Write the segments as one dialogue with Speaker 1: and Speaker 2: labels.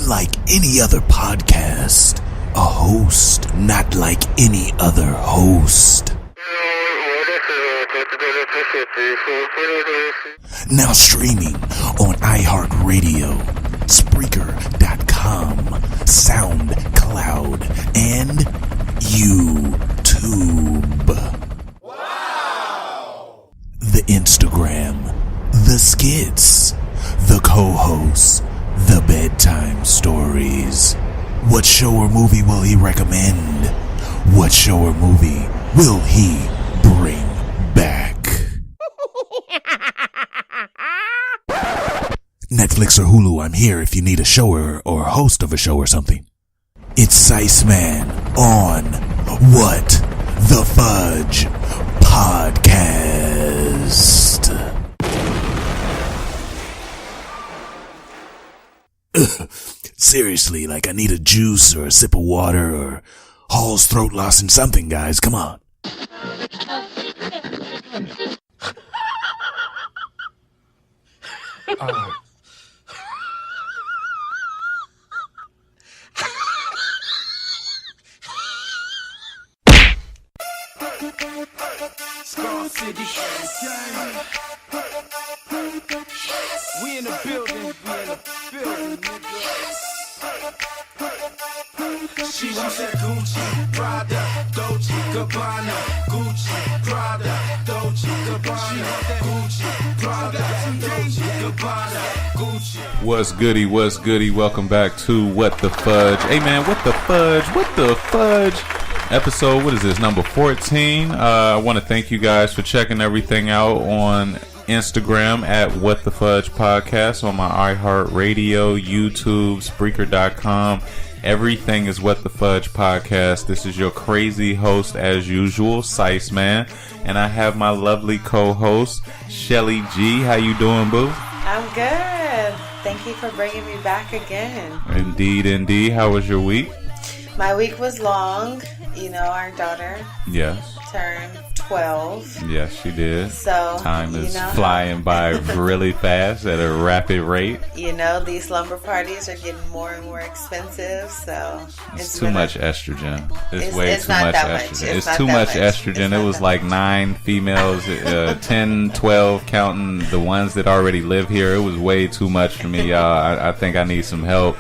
Speaker 1: Unlike any other podcast, a host not like any other host. Now streaming on iHeartRadio, Spreaker.com, SoundCloud, and YouTube. Wow! The Instagram, the skits, the co-hosts, the bedtime stories. What show or movie will he recommend? What show or movie will he bring back? Netflix or Hulu, I'm here if you need a show or host of a show or something. It's Sice Man on What the Fudge Podcast. Seriously, like I need a juice or a sip of water or Hall's throat loss and something, guys. Come on.
Speaker 2: Star City, we in the building, nigga. She wants that Gucci, Prada, Dolce, Gabbana, Gucci, Prada, Dolce, Gabbana, Gucci, Prada, Dolce, Gabbana, Gucci.
Speaker 3: What's goody, what's goody? Welcome back to What the Fudge. Hey man, what the fudge? What the fudge? Episode, what is this, number 14? I want to thank you guys for checking everything out on Instagram at WhatTheFudge Podcast, on my iHeartRadio, YouTube, Spreaker.com. Everything is What the Fudge Podcast. This is your crazy host, as usual, Sice Man, and I have my lovely co-host, Shelly G. How you doing, boo?
Speaker 4: I'm good. Thank you for bringing me back again.
Speaker 3: Indeed, indeed. How was your week?
Speaker 4: My week was long. You know, our daughter turned 12.
Speaker 3: Yes, she did.
Speaker 4: So
Speaker 3: time is flying by really fast at a rapid rate.
Speaker 4: You know, these slumber parties are getting more and more expensive, so
Speaker 3: it's too much estrogen. It's way too much estrogen. It's too much estrogen. It was like 9 females, 10, 12 counting the ones that already live here. It was way too much for me, y'all. I think I need some help.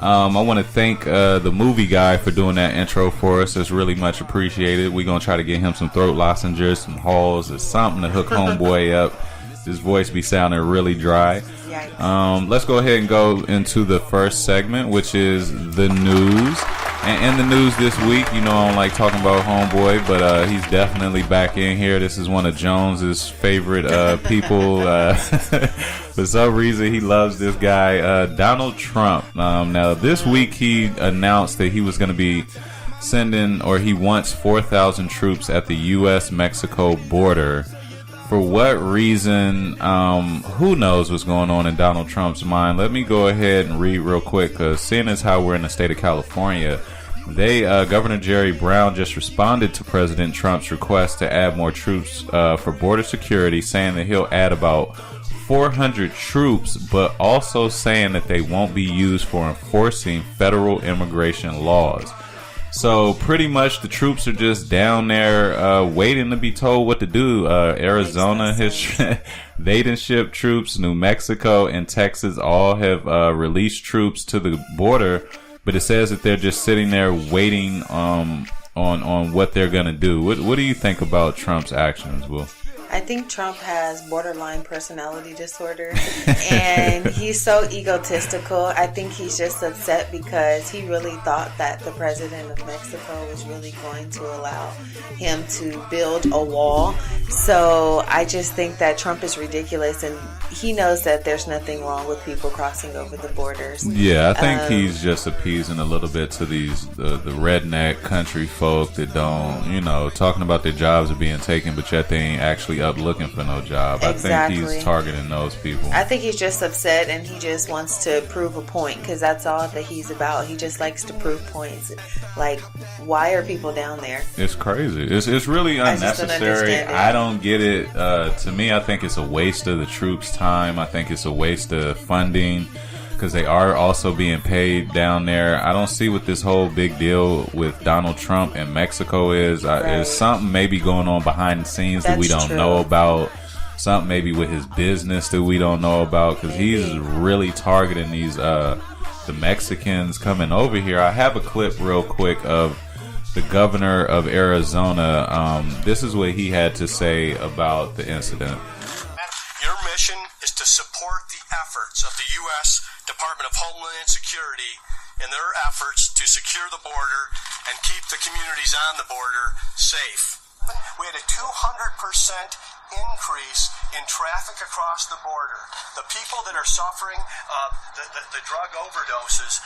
Speaker 3: I want to thank the movie guy for doing that intro for us. It's really much appreciated. We're going to try to get him some throat lozenges, some Halls, or something to hook homeboy up. His voice be sounding really dry. Let's go ahead and go into the first segment, which is the news. And in the news this week, you know I don't like talking about homeboy, but he's definitely back in here. This is one of Jones's favorite people. For some reason, he loves this guy, Donald Trump. Now, this week he announced that he was going to be sending, or he wants 4,000 troops at the U.S.-Mexico border. For what reason? Who knows what's going on in Donald Trump's mind? Let me go ahead and read real quick, because seeing as how we're in the state of California, Governor Jerry Brown just responded to President Trump's request to add more troops for border security, saying that he'll add about 400 troops, but also saying that they won't be used for enforcing federal immigration laws. So pretty much the troops are just down there waiting to be told what to do. Arizona, they done shipped troops. New Mexico and Texas all have released troops to the border, but it says that they're just sitting there waiting on what they're going to do. What do you think about Trump's actions, Will?
Speaker 4: I think Trump has borderline personality disorder, and he's so egotistical. I think he's just upset because he really thought that the president of Mexico was really going to allow him to build a wall. So I just think that Trump is ridiculous, and he knows that there's nothing wrong with people crossing over the borders.
Speaker 3: Yeah, I think he's just appeasing a little bit to the redneck country folk that don't, talking about their jobs are being taken, but yet they ain't actually up looking for no job.
Speaker 4: Exactly.
Speaker 3: I think he's targeting those people.
Speaker 4: I think he's just upset, and he just wants to prove a point, because that's all that he's about. He just likes to prove points. Like, why are people down there?
Speaker 3: It's crazy. It's really unnecessary. I don't get it. To me, I think it's a waste of the troops' time. I think it's a waste of funding. because they are also being paid down there. I don't see what this whole big deal with Donald Trump and Mexico is. There's something maybe going on behind the scenes that we don't know about. Something maybe with his business that we don't know about, because he's really targeting these the Mexicans coming over here. I have a clip real quick of the governor of Arizona. This is what he had to say about the incident.
Speaker 5: Your mission is to support the efforts of the U.S. Department of Homeland Security in their efforts to secure the border and keep the communities on the border safe. We had a 200% increase in traffic across the border. The people that are suffering the drug overdoses,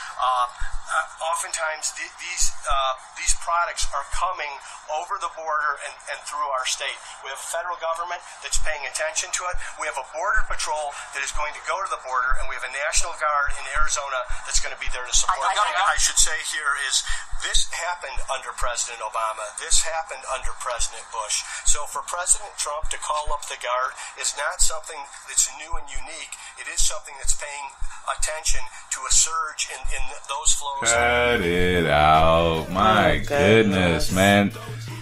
Speaker 5: oftentimes these products are coming over the border and through our state. We have a federal government that's paying attention to it. We have a border patrol that is going to go to the border, and we have a National Guard in Arizona that's going to be there to support it. I should say here is this happened under President Obama. This happened under President Bush. So for President Trump to call up the Guard is not something that's new and unique. It is something that's paying attention to a surge in those flows.
Speaker 3: Cut it out. My goodness, man.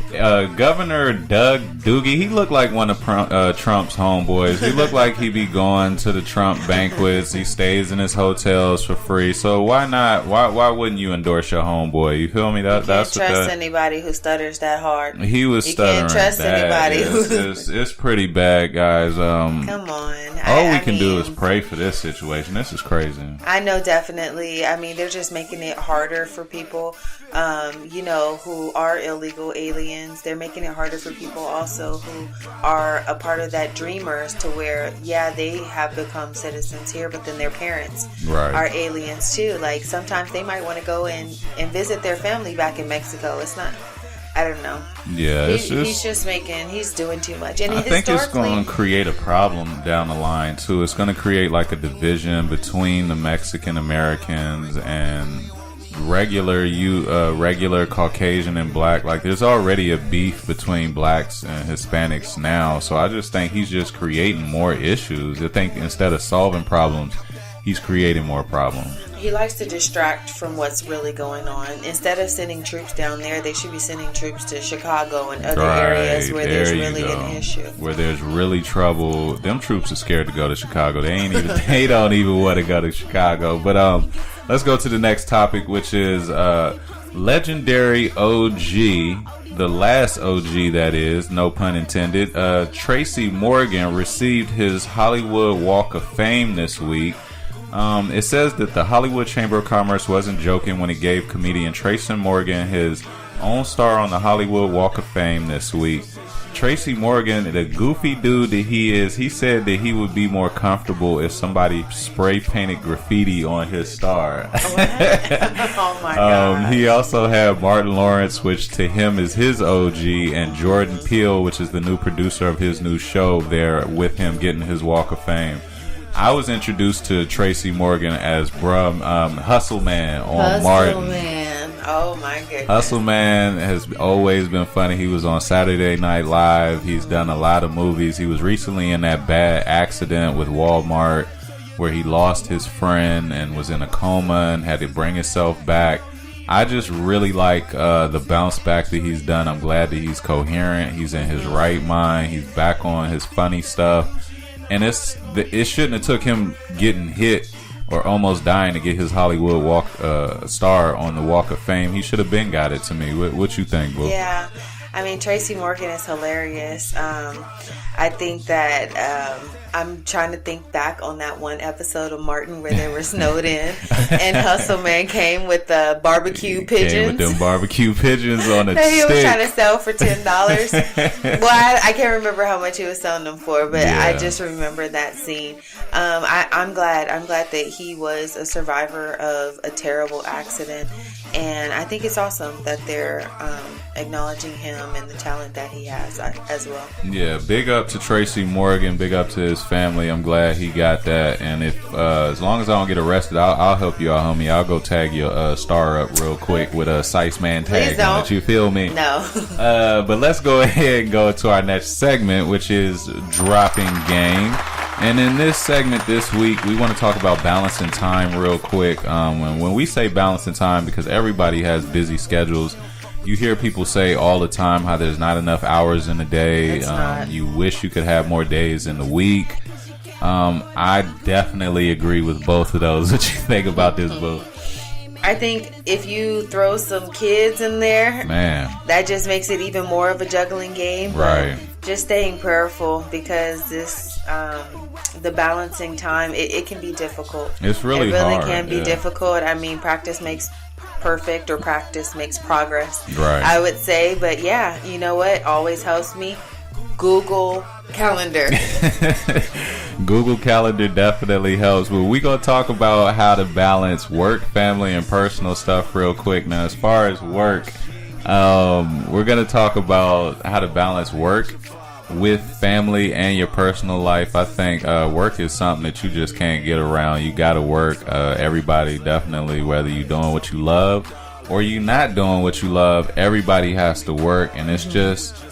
Speaker 3: Governor Doug Doogie, he looked like one of Trump's homeboys. He looked like he be going to the Trump banquets. He stays in his hotels for free. So why not? Why wouldn't you endorse your homeboy? You feel me? That's
Speaker 4: what trust anybody who stutters that hard.
Speaker 3: He was stuttering.
Speaker 4: You can't trust anybody.
Speaker 3: It's pretty bad, guys.
Speaker 4: Come on.
Speaker 3: All we can do is pray for this situation. This is crazy.
Speaker 4: I know, definitely. I mean, they're just making it harder for people, who are illegal aliens. They're making it harder for people also who are a part of that dreamers, to where, they have become citizens here, but then their parents are aliens too. Like, sometimes they might want to go and visit their family back in Mexico. It's not... I don't know.
Speaker 3: Yeah,
Speaker 4: he's doing too much. And
Speaker 3: I think it's going to create a problem down the line too. It's going to create like a division between the Mexican Americans and regular Caucasian and black. Like, there's already a beef between blacks and Hispanics now. So I just think he's just creating more issues. I think instead of solving problems, he's creating more problems.
Speaker 4: He likes to distract from what's really going on. Instead of sending troops down there, they should be sending troops to Chicago and other areas where there's really an issue.
Speaker 3: Where there's really trouble. Them troops are scared to go to Chicago. They don't even want to go to Chicago. But let's go to the next topic, which is legendary OG, the last OG that is, no pun intended. Tracy Morgan received his Hollywood Walk of Fame this week. It says that the Hollywood Chamber of Commerce wasn't joking when it gave comedian Tracy Morgan his own star on the Hollywood Walk of Fame this week. Tracy Morgan, the goofy dude that he is, he said that he would be more comfortable if somebody spray painted graffiti on his star.
Speaker 4: Oh my God.
Speaker 3: He also had Martin Lawrence, which to him is his OG, and Jordan Peele, which is the new producer of his new show, there with him getting his Walk of Fame. I was introduced to Tracy Morgan as Hustle Man on Martin.
Speaker 4: Hustle Man. Oh my goodness.
Speaker 3: Hustle Man has always been funny. He was on Saturday Night Live. He's done a lot of movies. He was recently in that bad accident with Walmart where he lost his friend and was in a coma and had to bring himself back. I just really like the bounce back that he's done. I'm glad that he's coherent. He's in his right mind. He's back on his funny stuff. And it shouldn't have took him getting hit or almost dying to get his Hollywood Walk star on the Walk of Fame. He should have been got it to me. What you think, Boo?
Speaker 4: Yeah, I mean, Tracy Morgan is hilarious. I think that I'm trying to think back on that one episode of Martin where they were snowed in and Hustle Man came with the barbecue pigeons.
Speaker 3: Came with them barbecue pigeons on a
Speaker 4: that he
Speaker 3: stick.
Speaker 4: was trying to sell for $10. Well, I can't remember how much he was selling them for, but I just remember that scene. I'm glad that he was a survivor of a terrible accident, and I think it's awesome that they're acknowledging him and the talent that he has as well.
Speaker 3: Yeah, big up to Tracy Morgan, big up to his family. I'm glad he got that, and if as long as I don't get arrested, I'll help you out, homie. I'll go tag your star up real quick with a Sice Man tag on it. You feel me?
Speaker 4: No.
Speaker 3: But let's go ahead and go to our next segment, which is Dropping Game. And in this segment this week, we want to talk about balancing time real quick. When we say balancing time, because everybody has busy schedules, you hear people say all the time how there's not enough hours in a day. You wish you could have more days in the week. I definitely agree with both of those. What you think about this book?
Speaker 4: I think if you throw some kids in there,
Speaker 3: man,
Speaker 4: that just makes it even more of a juggling game.
Speaker 3: Right.
Speaker 4: Just staying prayerful, because this, the balancing time, it can be difficult.
Speaker 3: It's really hard.
Speaker 4: It really can be difficult. I mean, practice makes perfect, or practice makes progress.
Speaker 3: Right.
Speaker 4: I would say, but yeah, you know what always helps me? Google Calendar.
Speaker 3: Google Calendar definitely helps. But we're going to talk about how to balance work, family, and personal stuff real quick. Now, as far as work, we're going to talk about how to balance work with family and your personal life. I think work is something that you just can't get around. You got to work. Everybody, definitely, whether you're doing what you love or you're not doing what you love, everybody has to work. And it's just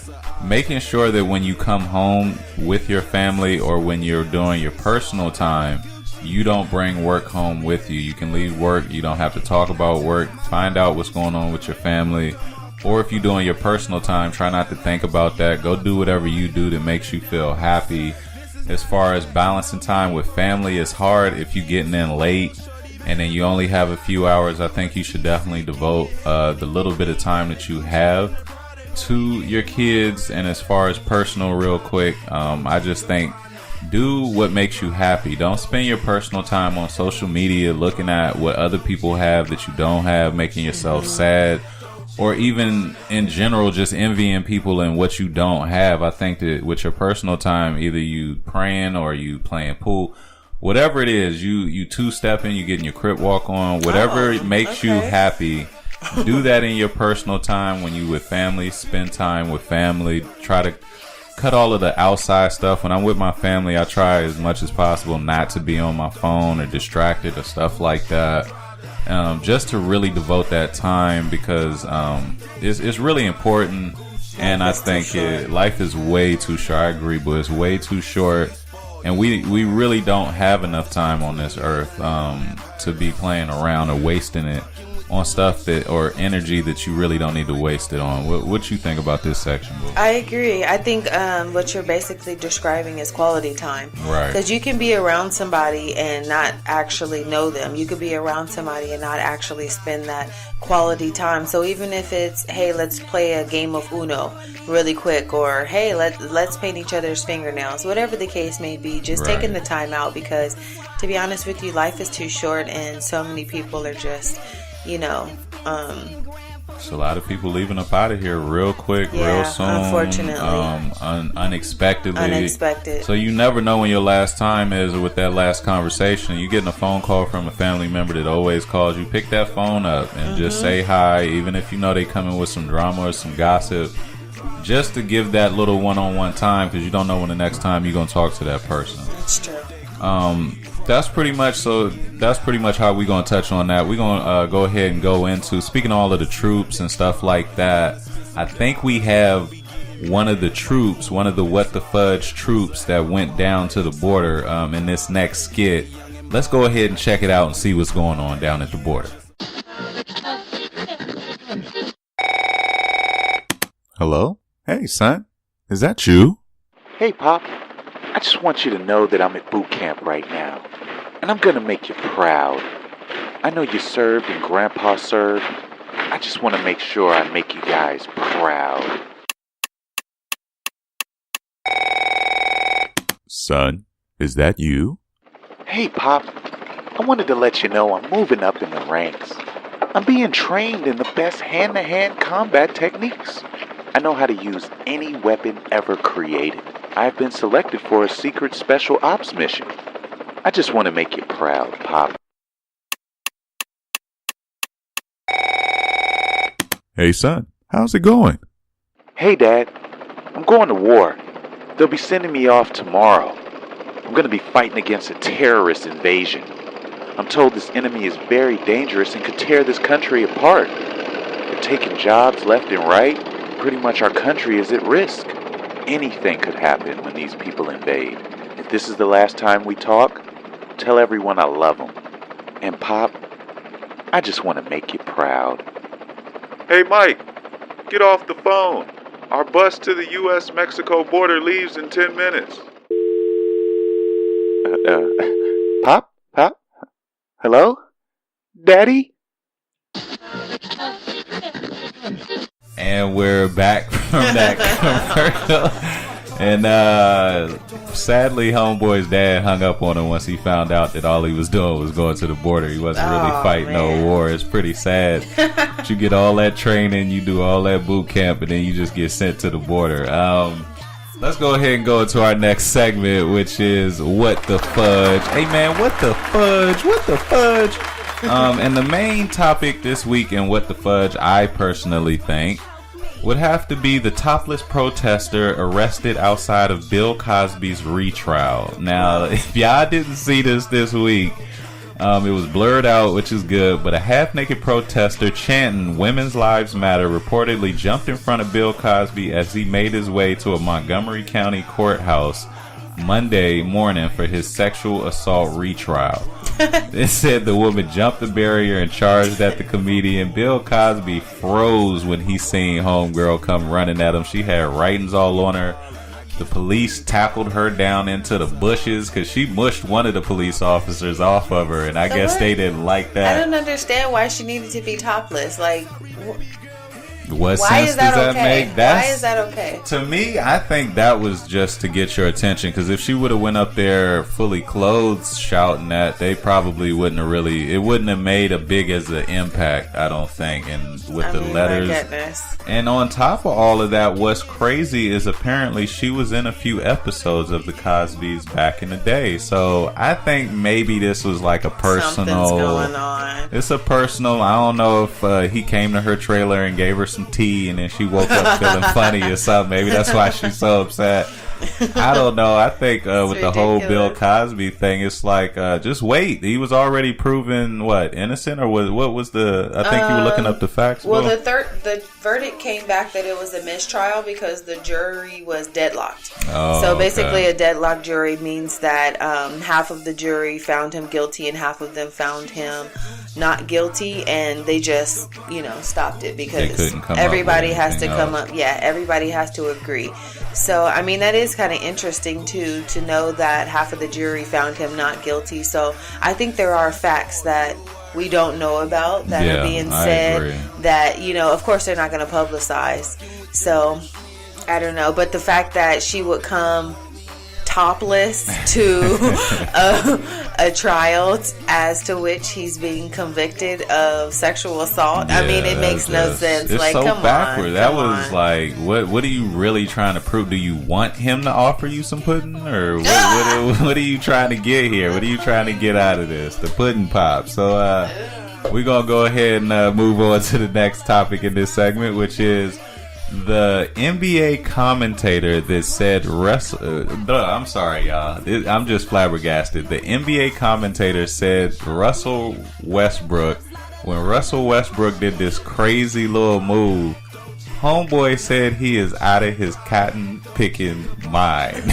Speaker 3: making sure that when you come home with your family or when you're doing your personal time, you don't bring work home with you. You can leave work. You don't have to talk about work. Find out what's going on with your family. Or if you're doing your personal time, try not to think about that. Go do whatever you do that makes you feel happy. As far as balancing time with family, it's hard if you're getting in late and then you only have a few hours. I think you should definitely devote the little bit of time that you have to your kids. And as far as personal, real quick, I just think do what makes you happy. Don't spend your personal time on social media looking at what other people have that you don't have, making yourself sad, or even in general just envying people and what you don't have. I think that with your personal time, either you praying or you playing pool, whatever it is, you two-stepping, you getting your crip walk on, whatever makes you happy. Do that in your personal time. When you with family, spend time with family. Try to cut all of the outside stuff. When I'm with my family, I try as much as possible not to be on my phone or distracted or stuff like that. Just to really devote that time, because it's really important. And I think life is way too short. I agree, but it's way too short. And we really don't have enough time on this earth to be playing around or wasting it on stuff that, or energy that you really don't need to waste it on. What you think about this section, Boo?
Speaker 4: I agree. I think what you're basically describing is quality time.
Speaker 3: Right.
Speaker 4: Because you can be around somebody and not actually know them. You could be around somebody and not actually spend that quality time. So even if it's, hey, let's play a game of Uno really quick, or hey, let's paint each other's fingernails, whatever the case may be, just taking the time out, because to be honest with you, life is too short and so many people are just,
Speaker 3: it's a lot of people leaving up out of here real quick, real soon.
Speaker 4: Unfortunately.
Speaker 3: Unexpected. So you never know when your last time is, or with that last conversation. You getting a phone call from a family member that always calls you. Pick that phone up and just say hi, even if you know they coming with some drama or some gossip. Just to give that little one-on-one time, because you don't know when the next time you're going to talk to that person.
Speaker 4: That's true.
Speaker 3: That's pretty much how we're going to touch on that. We're going to go ahead and go into, speaking of all of the troops and stuff like that, I think we have one of the WhatTheFudge troops that went down to the border in this next skit. Let's go ahead and check it out and see what's going on down at the border.
Speaker 1: Hello? Hey, son. Is that you?
Speaker 6: Hey, Pop. I just want you to know that I'm at boot camp right now, and I'm gonna make you proud. I know you served and Grandpa served. I just want to make sure I make you guys proud.
Speaker 1: Son, is that you?
Speaker 6: Hey, Pop. I wanted to let you know I'm moving up in the ranks. I'm being trained in the best hand-to-hand combat techniques. I know how to use any weapon ever created. I've been selected for a secret special ops mission. I just want to make you proud, Pop.
Speaker 1: Hey, son, how's it going?
Speaker 6: Hey, Dad. I'm going to war. They'll be sending me off tomorrow. I'm going to be fighting against a terrorist invasion. I'm told this enemy is very dangerous and could tear this country apart. They're taking jobs left and right. Pretty much our country is at risk. Anything could happen when these people invade. If this is the last time we talk, tell everyone I love them. And Pop, I just want to make you proud. Hey Mike, get off the phone. Our bus to the U.S.-Mexico border leaves in 10 minutes. Pop? Hello? Daddy?
Speaker 3: And we're back from that commercial. And sadly, Homeboy's dad hung up on him once he found out that all he was doing was going to the border. He wasn't really fighting no war. It's pretty sad. But you get all that training, you do all that boot camp, and then you just get sent to the border. Let's go ahead and go into our next segment, which is What the Fudge. Hey man, what the fudge? What the fudge? And the main topic this week in What the Fudge, I personally think, would have to be the topless protester arrested outside of Bill Cosby's retrial. Now, if y'all didn't see this week, it was blurred out, which is good, but a half-naked protester chanting "Women's Lives Matter" reportedly jumped in front of Bill Cosby as he made his way to a Montgomery County courthouse Monday morning for his sexual assault retrial. It said the woman jumped the barrier and charged at the comedian. Bill Cosby froze when he seen homegirl come running at him. She had writings all on her. The police tackled her down into the bushes because she mushed one of the police officers off of her, and I guess they didn't like that.
Speaker 4: I don't understand why she needed to be topless. Like,
Speaker 3: what
Speaker 4: why
Speaker 3: sense does that make?
Speaker 4: Why is that okay?
Speaker 3: To me, I think that was just to get your attention, because if she would have went up there fully clothed shouting that, they probably wouldn't have really, it wouldn't have made a big as an impact, I don't think. And with the letters,
Speaker 4: my goodness.
Speaker 3: And on top of all of that, what's crazy is apparently she was in a few episodes of the Cosbys back in the day. So I think maybe this was like a personal,
Speaker 4: something's going on.
Speaker 3: It's a personal, I don't know if he came to her trailer and gave her some tea and then she woke up feeling funny or something. Maybe that's why she's so upset. I don't know. I think with the whole Bill Cosby thing, it's like just wait. He was already proven innocent, or what was the? I think you were looking up the facts.
Speaker 4: Well, the verdict came back that it was a mistrial because the jury was deadlocked. So basically, a deadlocked jury means that half of the jury found him guilty and half of them found him not guilty, and they just stopped it because everybody has to come up. Yeah, everybody has to agree. So I mean, that is kind of interesting too, to know that half of the jury found him not guilty. So I think there are facts that we don't know about that are being said that of course they're not going to publicize. So I don't know, but the fact that she would come topless to a trial as to which he's being convicted of sexual assault. I mean, it makes no sense.
Speaker 3: It's
Speaker 4: like,
Speaker 3: so
Speaker 4: come
Speaker 3: backward.
Speaker 4: on.
Speaker 3: That was like, what are you really trying to prove? Do you want him to offer you some pudding, or what are you trying to get here? What are you trying to get out of this? The pudding pop. So we're gonna go ahead and move on to the next topic in this segment, which is the NBA commentator that said I'm sorry, y'all. I'm just flabbergasted. The NBA commentator said Russell Westbrook, when Russell Westbrook did this crazy little move, homeboy said he is out of his cotton picking mind.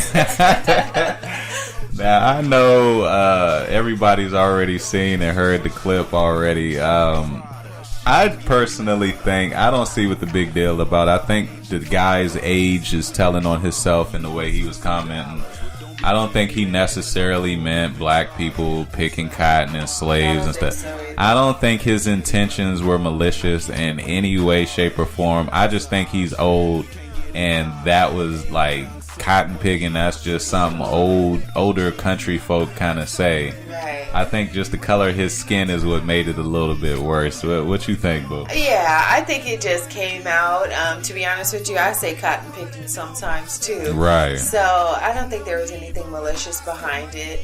Speaker 3: Now I know everybody's already seen and heard the clip already. I personally think, I don't see what the big deal about. I think the guy's age is telling on himself in the way he was commenting. I don't think he necessarily meant black people picking cotton and slaves and stuff. I don't think his intentions were malicious in any way, shape, or form. I just think he's old, and that was like cotton picking. That's just something older country folk kind of say.
Speaker 4: Right.
Speaker 3: I think just the color of his skin is what made it a little bit worse. What you think, Boo?
Speaker 4: Yeah, I think it just came out. To be honest with you, I say cotton picking sometimes too.
Speaker 3: Right.
Speaker 4: So I don't think there was anything malicious behind it.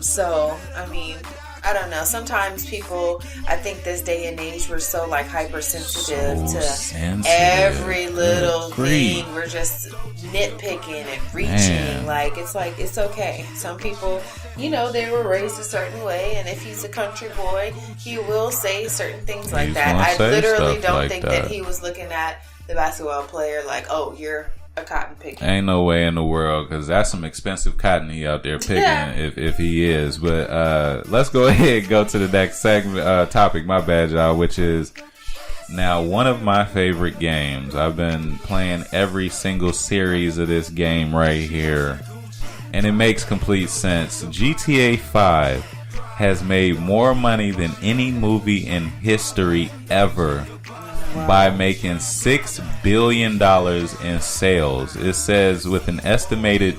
Speaker 4: So I mean, I don't know. Sometimes people, I think this day and age, we're so like hypersensitive to every little thing. We're just nitpicking and reaching.
Speaker 3: Man.
Speaker 4: Like it's okay. Some people, they were raised a certain way, and if he's a country boy, he will say certain things like that. I literally don't think that he was looking at the basketball player like, oh, you're a cotton picker.
Speaker 3: Ain't no way in the world, because that's some expensive cotton he out there picking, if he is. But let's go ahead and go to the next segment, topic, my bad, y'all, which is now one of my favorite games. I've been playing every single series of this game right here, and it makes complete sense. GTA 5 has made more money than any movie in history ever. Wow. By making $6 billion in sales. It says with an estimated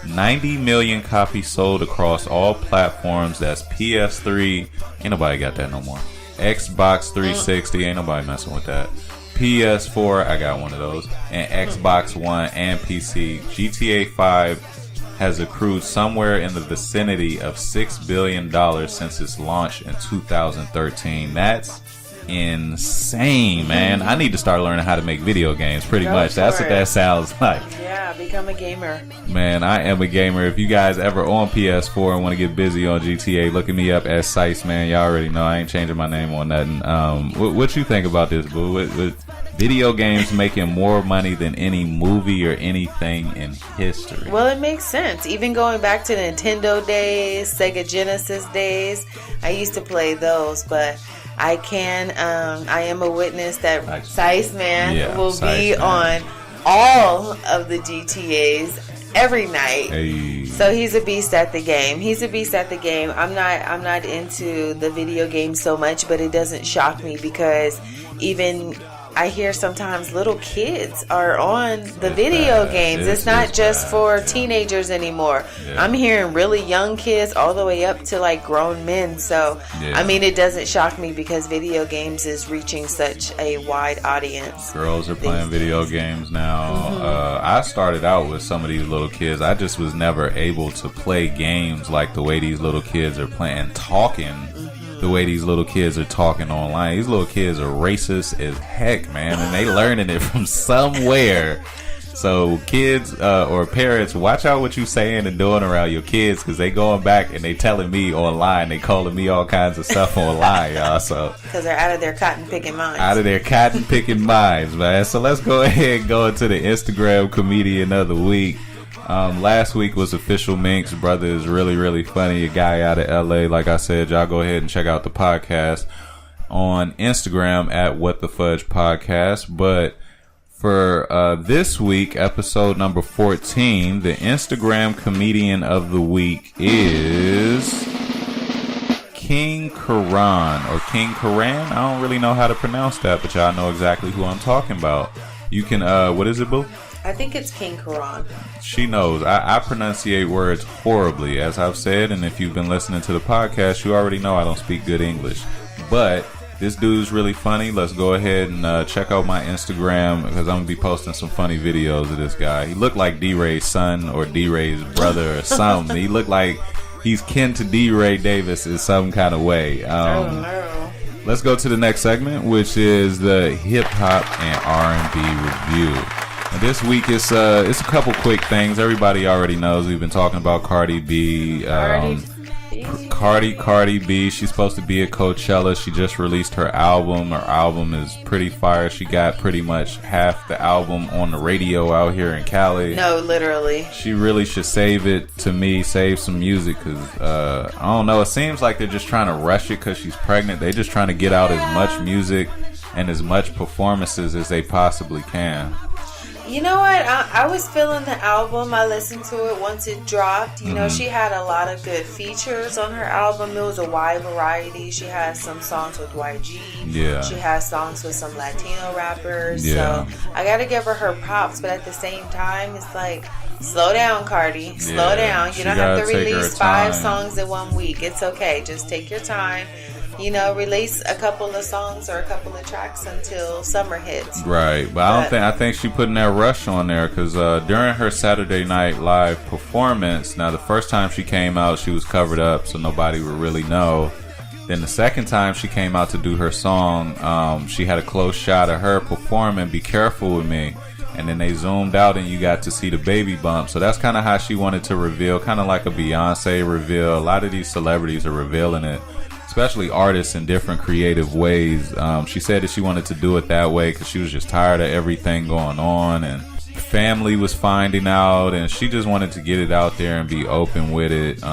Speaker 3: 90 million copies sold across all platforms. That's PS3, ain't nobody got that no more. Xbox 360, ain't nobody messing with that. PS4, I got one of those. And Xbox One and PC. GTA 5 has accrued somewhere in the vicinity of $6 billion since its launch in 2013. That's insane, man. I need to start learning how to make video games, pretty much. That's what that sounds like.
Speaker 4: Yeah, become a gamer.
Speaker 3: Man, I am a gamer. If you guys ever on PS4 and want to get busy on GTA, look at me up as Sice, man. Y'all already know I ain't changing my name on nothing. What you think about this, boo? With video games making more money than any movie or anything in history.
Speaker 4: Well, it makes sense. Even going back to Nintendo days, Sega Genesis days, I used to play those, but I am a witness that Sice Man will be on all of the GTAs every night.
Speaker 3: Hey.
Speaker 4: So he's a beast at the game. I'm not into the video game so much, but it doesn't shock me because even I hear sometimes little kids are on the video games. It's not just for teenagers anymore. Yeah. I'm hearing really young kids all the way up to like grown men. So, I mean, it doesn't shock me because video games is reaching such a wide audience.
Speaker 3: Girls are playing video games now. I started out with some of these little kids. I just was never able to play games like the way these little kids are playing, talking. The way these little kids are talking online. These little kids are racist as heck, man, and they learning it from somewhere. So kids or parents, watch out what you saying and doing around your kids, because they going back and they telling me online, they calling me all kinds of stuff online, y'all. So
Speaker 4: because they're out of their cotton picking minds.
Speaker 3: Man. So let's go ahead and go into the Instagram comedian of the week. Last week was Official Mink's brother is really, really funny. A guy out of LA. Like I said, y'all go ahead and check out the podcast on Instagram at WhatTheFudge Podcast. But for this week, episode number 14, the Instagram comedian of the week is King Karan or King Karan. I don't really know how to pronounce that, but y'all know exactly who I'm talking about. You can, what is it, boo?
Speaker 4: I think it's King Karan.
Speaker 3: She knows. I pronunciate words horribly, as I've said, and if you've been listening to the podcast, you already know I don't speak good English. But this dude's really funny. Let's go ahead and check out my Instagram, because I'm going to be posting some funny videos of this guy. He looked like D-Ray's son or D-Ray's brother or something. He looked like he's kin to D-Ray Davis in some kind of way.
Speaker 4: Oh, no.
Speaker 3: Let's go to the next segment, which is the hip-hop and R&B review. This week it's a couple quick things. Everybody already knows we've been talking about Cardi B. Cardi B. She's supposed to be at Coachella. She just released her album. Her album is pretty fire. She got pretty much half the album on the radio out here in Cali.
Speaker 4: No, literally.
Speaker 3: She really should save it to me. Save some music, because I don't know. It seems like they're just trying to rush it because she's pregnant. They're just trying to get out as much music and as much performances as they possibly can.
Speaker 4: You know what? I was feeling the album. I listened to it once it dropped. You know, she had a lot of good features on her album. It was a wide variety. She has some songs with YG.
Speaker 3: Yeah.
Speaker 4: She has songs with some Latino rappers.
Speaker 3: Yeah.
Speaker 4: So I got to give her props. But at the same time, it's like, slow down, Cardi. Slow down. You don't have to release 5 songs in 1 week. It's okay. Just take your time. You know, release a couple of songs or a couple of tracks until summer hits.
Speaker 3: Right, but I think she putting that rush on there, because during her Saturday Night Live performance, now the first time she came out, she was covered up, so nobody would really know. Then the second time she came out to do her song, she had a close shot of her performing "Be Careful With Me," and then they zoomed out and you got to see the baby bump. So that's kind of how she wanted to reveal, kind of like a Beyonce reveal. A lot of these celebrities are revealing it, especially artists, in different creative ways. She said that she wanted to do it that way because she was just tired of everything going on, and family was finding out, and she just wanted to get it out there and be open with it.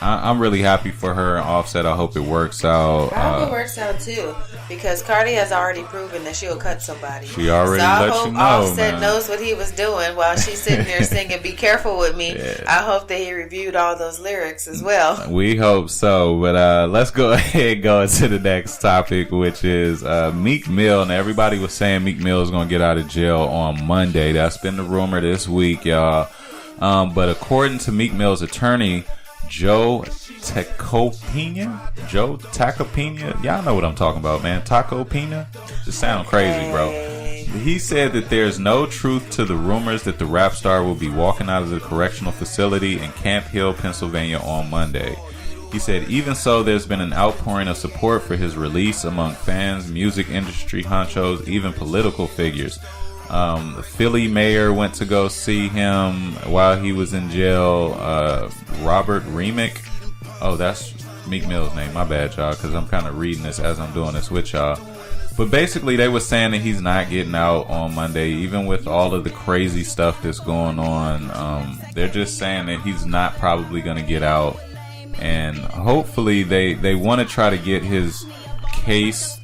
Speaker 3: I'm really happy for her and Offset. I hope it works out.
Speaker 4: I hope it works out too, because Cardi has already proven that she'll cut somebody.
Speaker 3: She already let you know,
Speaker 4: Offset knows what he was doing while she's sitting there singing "Be Careful with Me."
Speaker 3: Yeah.
Speaker 4: I hope that he reviewed all those lyrics as well.
Speaker 3: We hope so. But let's go ahead and go into the next topic, which is Meek Mill. And everybody was saying Meek Mill is going to get out of jail on Monday. That's been the rumor this week, y'all. But according to Meek Mill's attorney, Joe Tacopina, y'all know what I'm talking about, man. Tacopina, just sound crazy, bro. He said that there's no truth to the rumors that the rap star will be walking out of the correctional facility in Camp Hill, Pennsylvania on Monday. He said, even so, there's been an outpouring of support for his release among fans, music industry honchos, even political figures. The Philly mayor went to go see him while he was in jail. Robert Remick. Oh, that's Meek Mill's name. My bad, y'all, because I'm kind of reading this as I'm doing this with y'all. But basically, they were saying that he's not getting out on Monday, even with all of the crazy stuff that's going on. They're just saying that he's not probably going to get out. And hopefully, they want to try to get his case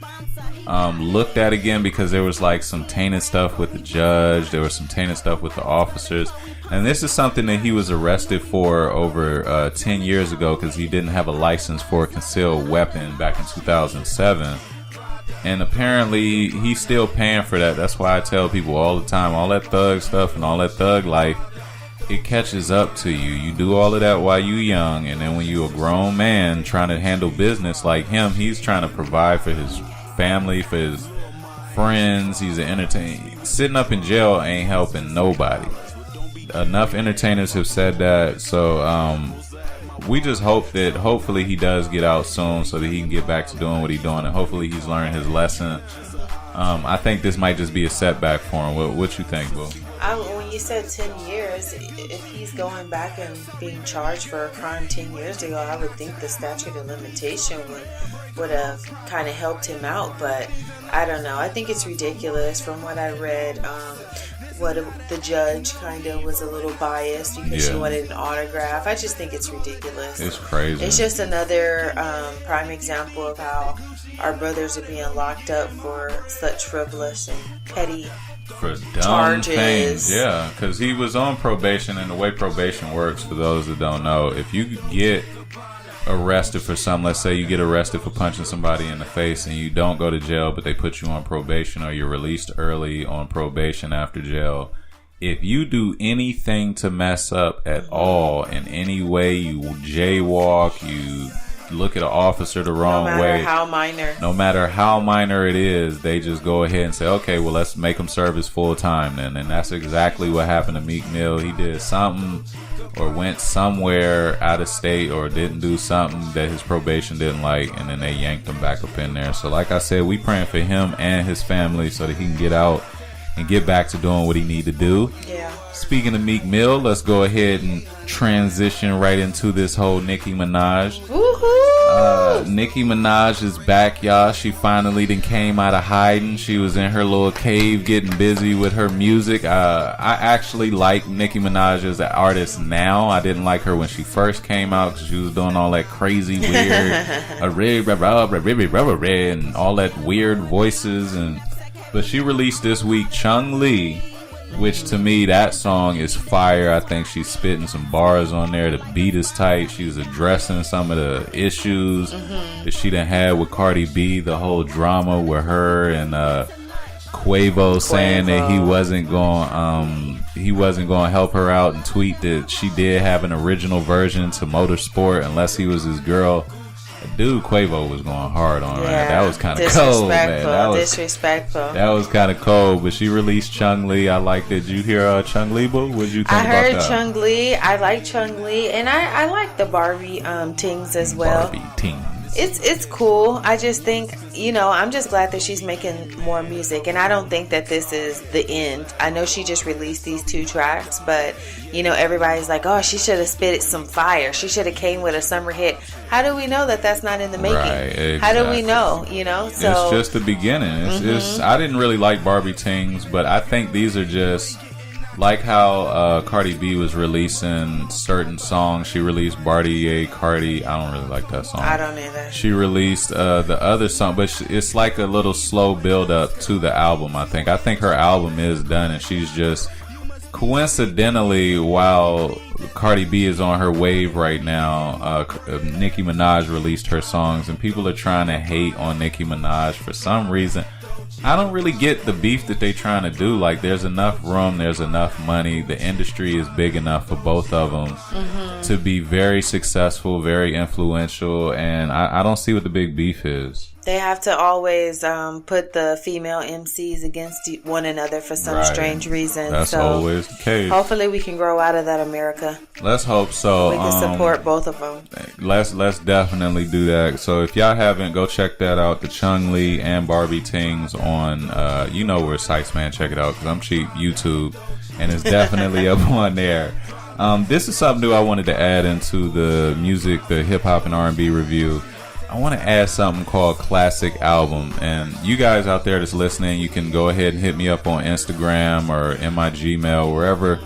Speaker 3: looked at again, because there was like some tainted stuff with the judge, there was some tainted stuff with the officers, and this is something that he was arrested for over 10 years ago, because he didn't have a license for a concealed weapon back in 2007, and apparently he's still paying for that. That's why I tell people all the time, all that thug stuff and all that thug life, it catches up to you. You do all of that while you young, and then when you a grown man trying to handle business like him, he's trying to provide for his family, for his friends. He's an entertainer. Sitting up in jail ain't helping nobody. Enough entertainers have said that. So we just hope that hopefully he does get out soon, so that he can get back to doing what he's doing, and hopefully he's learned his lesson. I think this might just be a setback for him. What you think, Boo?
Speaker 4: When you said 10 years, if he's going back and being charged for a crime 10 years ago, I would think the statute of limitation would have kind of helped him out. But I don't know. I think it's ridiculous. From what I read, the judge kind of was a little biased because she wanted an autograph. I just think it's ridiculous.
Speaker 3: It's crazy.
Speaker 4: It's just another prime example of how our brothers are being locked up for such frivolous and petty
Speaker 3: for dumb
Speaker 4: charges.
Speaker 3: Things. Yeah, because he was on probation, and the way probation works, for those that don't know, if you get arrested for something, let's say you get arrested for punching somebody in the face and you don't go to jail, but they put you on probation, or you're released early on probation after jail, if you do anything to mess up at all in any way, you jaywalk, you look at an officer the wrong way, no matter how minor it is, they just go ahead and say, okay, well, let's make him serve his full time then. And that's exactly what happened to Meek Mill. He did something or went somewhere out of state or didn't do something that his probation didn't like, and then they yanked him back up in there. So like I said, we praying for him and his family so that he can get out and get back to doing what he need to do.
Speaker 4: Yeah.
Speaker 3: Speaking of Meek Mill, let's go ahead and transition right into this whole Nicki Minaj.
Speaker 4: Woohoo!
Speaker 3: Nicki Minaj is back, y'all. She finally done came out of hiding. She was in her little cave getting busy with her music. I actually like Nicki Minaj as an artist now. I didn't like her when she first came out because she was doing all that crazy weird and all that weird voices. But she released this week Chung Lee, which to me, that song is fire. I think she's spitting some bars on there. The beat is tight. She's addressing some of the issues that she done had with Cardi B, the whole drama with her and Quavo saying that he wasn't going to help her out, and tweet that she did have an original version to Motorsport unless he was his girl. Dude, Quavo was going hard on her. That was kind of cold, man.
Speaker 4: Disrespectful.
Speaker 3: That was kind of cold, but she released Chung Lee. I liked it. Did you hear Chung Lee, boo? What did you think about that?
Speaker 4: I heard Chung Lee. I like Chung Lee, and I like the Barbie tings as well.
Speaker 3: Barbie tings.
Speaker 4: It's cool. I just think, I'm just glad that she's making more music, and I don't think that this is the end. I know she just released these 2 tracks, but everybody's like, oh, she should have spit some fire. She should have came with a summer hit. How do we know that that's not in the making?
Speaker 3: Right, exactly.
Speaker 4: How do we know? So
Speaker 3: it's just the beginning. It's I didn't really like Barbie tings, but I think these are just Like how Cardi B was releasing certain songs. She released Bartier Cardi. I don't really like that song.
Speaker 4: I don't either.
Speaker 3: She released the other song, but it's like a little slow build up to the album. I think her album is done, and she's just coincidentally, while Cardi B is on her wave right now, Nicki Minaj released her songs, and people are trying to hate on Nicki Minaj for some reason. I don't really get the beef that they trying to do. Like, there's enough room, there's enough money, the industry is big enough for both of them to be very successful, very influential, and I don't see what the big beef is.
Speaker 4: They have to always put the female MCs against one another for some strange reason.
Speaker 3: That's always the case.
Speaker 4: Hopefully we can grow out of that, America.
Speaker 3: Let's hope so.
Speaker 4: We can support both of them.
Speaker 3: Let's definitely do that. So if y'all haven't, go check that out. The Chung Lee and Barbie Tings on, you know where sites, man. Check it out because I'm cheap. YouTube. And it's definitely up on there. This is something new I wanted to add into the music, the hip-hop and R&B review. I want to add something called Classic Album. And you guys out there that's listening, you can go ahead and hit me up on Instagram or in my Gmail, wherever,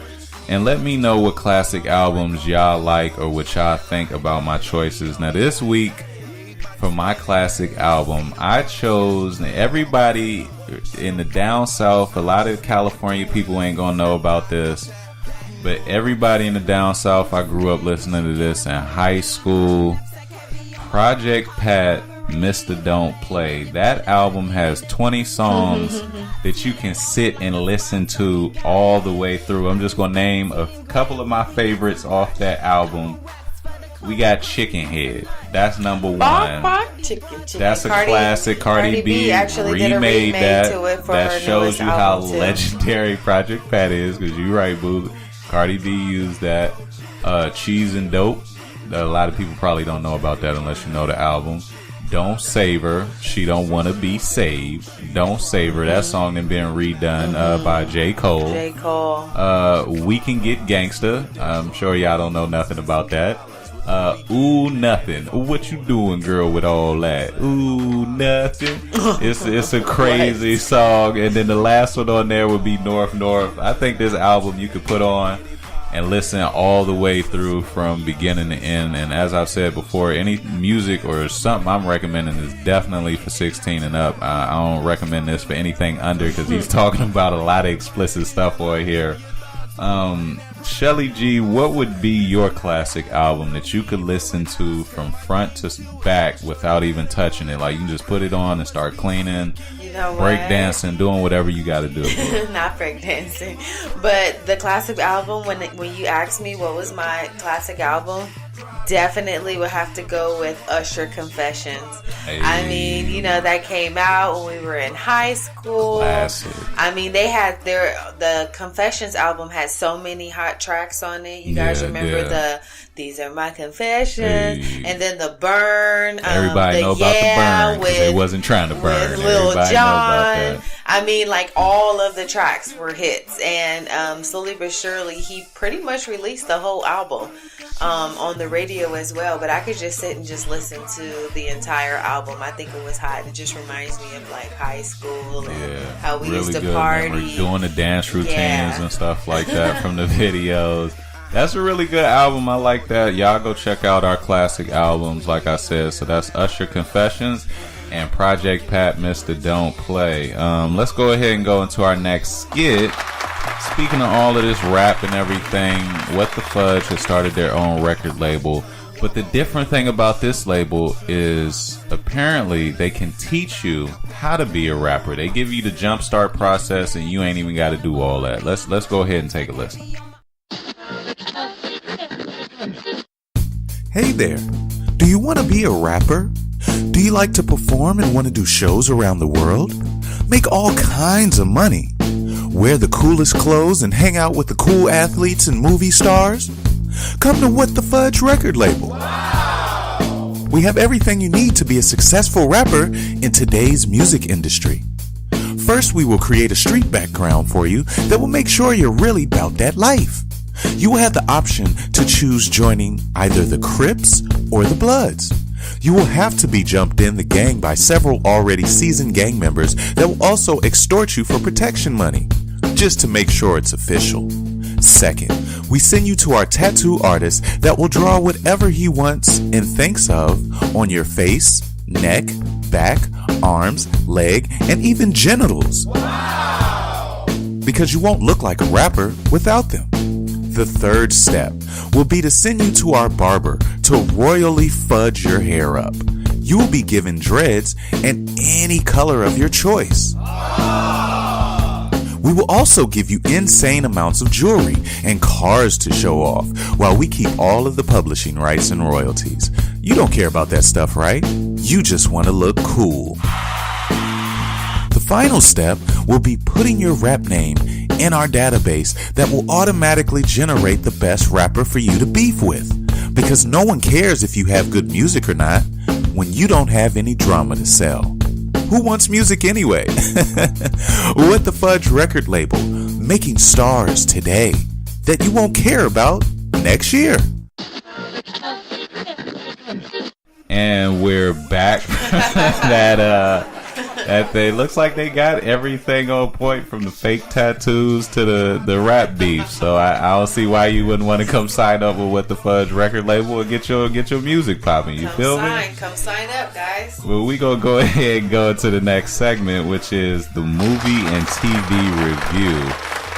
Speaker 3: and let me know what classic albums y'all like or what y'all think about my choices. Now, this week, for my classic album, I chose, everybody in the down south, a lot of California people ain't going to know about this, but everybody in the down south, I grew up listening to this in high school. Project Pat, Mr. Don't Play. That album has 20 songs that you can sit and listen to all the way through. I'm just going to name a couple of my favorites off that album. We got Chicken Head. That's number one.
Speaker 4: Chicken.
Speaker 3: That's a classic. Cardi B
Speaker 4: actually
Speaker 3: remade that.
Speaker 4: That
Speaker 3: shows you how legendary Project Pat is, because you're right, boo. Cardi B used that. Cheese and Dope. A lot of people probably don't know about that unless you know the album. Don't Save Her. She Don't Wanna Be Saved. Don't Save Her. That song then been redone by J. Cole. We Can Get Gangsta. I'm sure y'all don't know nothing about that. Ooh Nothing. What you doing, girl, with all that? Ooh Nothing. It's a crazy song. And then the last one on there would be North North. I think this album you could put on and listen all the way through from beginning to end. And as I've said before, any music or something I'm recommending is definitely for 16 and up. I don't recommend this for anything under, because he's talking about a lot of explicit stuff over here. Shelly G, what would be your classic album that you could listen to from front to back without even touching it? Like, you can just put it on and start cleaning, break dancing, doing whatever you got to do.
Speaker 4: Not break dancing, but the classic album. When you asked me what was my classic album, definitely would have to go with Usher Confessions.
Speaker 3: Hey.
Speaker 4: I mean, that came out when we were in high school.
Speaker 3: Classic.
Speaker 4: I mean, they had the Confessions album had so many hot tracks on it. You guys remember the These Are My Confessions, and then the Burn.
Speaker 3: Everybody know about the Burn, because they wasn't trying to burn.
Speaker 4: With Lil Jon. I mean, like, all of the tracks were hits, and slowly but surely, he pretty much released the whole album on the radio as well. But I could just sit and just listen to the entire album. I think it was hot. It just reminds me of like high school and how we used to party,
Speaker 3: memory, doing the dance routines and stuff like that from the videos. That's a really good album. I like that. Y'all go check out our classic albums, like I said. So that's Usher Confessions and Project Pat, Mr. Don't Play. Let's go ahead and go into our next skit. Speaking of all of this rap and everything, WhatTheFudge has started their own record label. But the different thing about this label is apparently they can teach you how to be a rapper. They give you the jumpstart process, and you ain't even got to do all that. Let's go ahead and take a listen.
Speaker 1: Hey there. Do you want to be a rapper? Do you like to perform and want to do shows around the world? Make all kinds of money? Wear the coolest clothes and hang out with the cool athletes and movie stars? Come to WhatTheFudge Record label. Wow. We have everything you need to be a successful rapper in today's music industry. First, we will create a street background for you that will make sure you're really about that life. You will have the option to choose joining either the Crips or the Bloods. You will have to be jumped in the gang by several already seasoned gang members that will also extort you for protection money. just to make sure it's official. Second, we send you to our tattoo artist that will draw whatever he wants and thinks of on your face, neck, back, arms, leg, and even genitals. Wow! Because you won't look like a rapper without them. The third step will be to send you to our barber to royally fudge your hair up. You will be given dreads and any color of your choice. We will also give you insane amounts of jewelry and cars to show off while we keep all of the publishing rights and royalties. You don't care about that stuff, right? You just want to look cool. The final step will be putting your rap name in our database that will automatically generate the best rapper for you to beef with. Because no one cares if you have good music or not when you don't have any drama to sell. Who wants music anyway? WhatTheFudge Record label, making stars today that you won't care about next year.
Speaker 3: And we're back. That they looks like they got everything on point, from the fake tattoos to the rap beef. So I don't see why you wouldn't want to come sign up with WhatTheFudge Record label and get your music popping. You feel me?
Speaker 4: Come sign up, guys.
Speaker 3: Well, we gonna go ahead and go to the next segment, which is the movie and TV review.